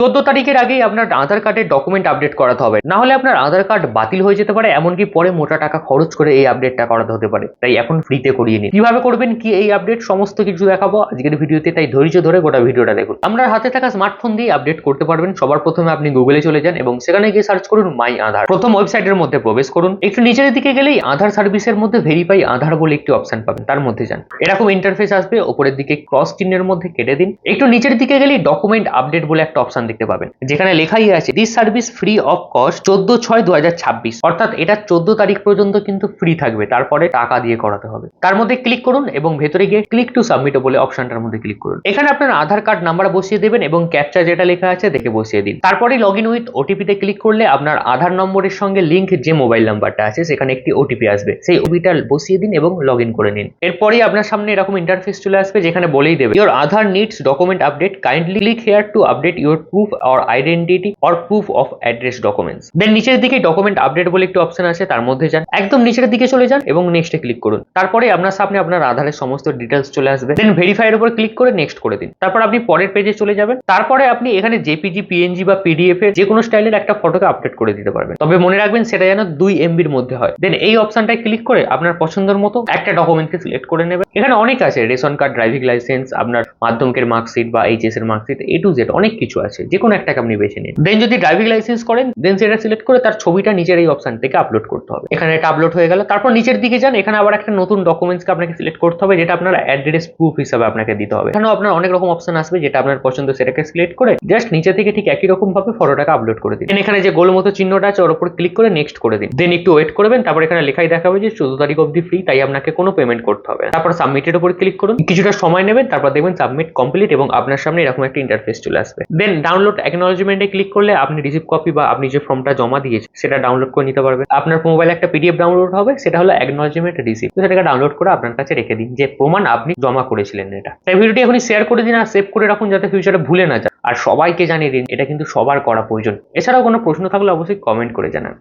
14 তারিখের আগেই আপনার আধার কার্ডের ডকুমেন্ট আপডেট করাতে হবে, না হলে আপনার আধার কার্ড বাতিল হয়ে যেতে পারে, এমনকি পরে মোটা টাকা খরচ করে এই আপডেটটা করাতে হতে পারে। তাই এখন ফ্রিতে করিয়ে নিন। কিভাবে করবেন কি এই আপডেট সমস্ত কিছু দেখাবো আজকের ভিডিওতে, তাই ধৈর্য ধরে গোটা ভিডিওটা দেখুন। আপনার হাতে থাকা স্মার্টফোন দিয়ে আপডেট করতে পারবেন। সবার প্রথমে আপনি গুগলে চলে যান এবং সেখানে গিয়ে সার্চ করুন মাই আধার। প্রথম ওয়েবসাইটের মধ্যে প্রবেশ করুন, একটু নিচের দিকে গেলেই আধার সার্ভিসের মধ্যে ভেরিফাই আধার বলে একটি অপশন পাবেন, তার মধ্যে যান। এরকম ইন্টারফেস আসবে, উপরের দিকে ক্রস চিহ্নের মধ্যে কেটে দিন। একটু নিচের দিকে গেলেই ডকুমেন্ট আপডেট বলে একটা অপশন দেখতে পাবেন, যেখানে লেখাই আছে this service free of cost 14/6/2026, অর্থাৎ এটা 14 তারিখ পর্যন্ত কিন্তু ফ্রি থাকবে, তারপরে টাকা দিয়ে করাতে হবে। তার মধ্যে ক্লিক করুন এবং ভেতরে গিয়ে ক্লিক টু সাবমিট বলে অপশনটার মধ্যে ক্লিক করুন। এখানে আপনার আধার কার্ড নাম্বার বসিয়ে দেবেন এবং ক্যাপচা যেটা লেখা আছে দেখে বসিয়ে দিন। তারপরে লগ ইন উইথ ওটিপি তে ক্লিক করলে আপনার আধার নম্বরের সঙ্গে লিংক যে মোবাইল নাম্বারটা আছে সেখানে একটি ওটিপি আসবে, সেই ওটিপিটা বসিয়ে দিন এবং লগ ইন করে নিন। এরপরেই আপনার সামনে এরকম ইন্টারফেস চলে আসবে, যেখানে বলেই দেবে your Aadhaar needs document update, kindly click here to update your proof or identity or proof of address documents. Then নিচের দিকে ডকুমেন্ট আপডেট বলে একটি অপশন আছে, তার মধ্যে যান, একদম নিচের দিকে চলে যান এবং নেক্সটে ক্লিক করুন। তারপরে আপনার সামনে আপনার আধারের সমস্ত ডিটেলস চলে আসবে। দেন ভেরিফাই এর উপর ক্লিক করে নেক্সট করে দিন। তারপর আপনি পরের পেজে চলে যাবেন। তারপরে আপনি এখানে জেপিজি, পিএনজি বা পিডিএফ এর যে কোনো স্টাইলের একটা ফটোকে আপডেট করে দিতে পারবেন, তবে মনে রাখবেন সেটা যেন 2 MB এর মধ্যে হয়। দেন এই অপশনটায় ক্লিক করে আপনার পছন্দের মতো একটা ডকুমেন্টকে সিলেক্ট করে নেবেন। এখানে অনেক আছে, রেশন কার্ড, ড্রাইভিং লাইসেন্স, আপনার মাধ্যমিকের মার্কশিট বা এইচএস এর মার্কশিট, A to Z অনেক কিছু আছে, যে কোনো একটাকে আপনি বেছে নিন। দেন যদি ড্রাইভিং লাইসেন্স করেন দেন সেটা সিলেক্ট করে তার ছবিটা নিচের এই অপশন থেকে আপলোড করতে হবে। এখানে এটা আপলোড হয়ে গেল। তারপর নিচের দিকে যান, এখানে আবার একটা নতুন ডকুমেন্টসকে আপনাকে সিলেক্ট করতে হবে, যেটা আপনার অ্যাড্রেস প্রুফ হিসাবে আপনাকে দিতে হবে। এখানেও আপনার অনেক রকম অপশন আসবে, যেটা আপনার পছন্দ সেটাকে সিলেক্ট করে জাস্ট নিচে থেকে ঠিক একই রকম ভাবে ফটোটাকে আপলোড করে দিন। এখানে যে গোল মতো চিহ্নটা আছে ওর উপর ক্লিক করে নেক্সট করে দিন। দেন একটু ওয়েট করবেন, তারপর এখানে লেখাই দেখাবে যে 14 তারিখ অবধি ফ্রি, তাই আপনাকে কোনো পেমেন্ট করতে হবে না। তারপর সাবমিটের উপর ক্লিক করুন, কিছুটা সময় নেবেন, তারপর দেখবেন সাবমিট কমপ্লিট এবং আপনার সামনে এরকম একটা ইন্টারফেস চলে আসবে। দেন ডাউনলোড অ্যাকনলেজমেন্টে ক্লিক করলে আপনি রিসিভ কপি বা আপনি যে ফর্মটা জমা দিয়েছেন সেটা ডাউনলোড করে নিতে পারবেন। আপনার মোবাইলে একটা পিডিএফ ডাউনলোড হবে, সেটা হলো অ্যাকনলেজমেন্ট রিসিভ, তো সেটাকে ডাউনলোড করে আপনার কাছে রেখে দিন, যে প্রমাণ আপনি জমা করেছিলেন এটা। তাই ভিডিওটি এখনই শেয়ার করে দিন আর সেভ করে রাখুন, যাতে ফিউচারে ভুলে না যায়, আর সবাইকে জানিয়ে দিন, এটা কিন্তু সবার করা প্রয়োজন। এছাড়াও কোনো প্রশ্ন থাকলে অবশ্যই কমেন্ট করে জানান।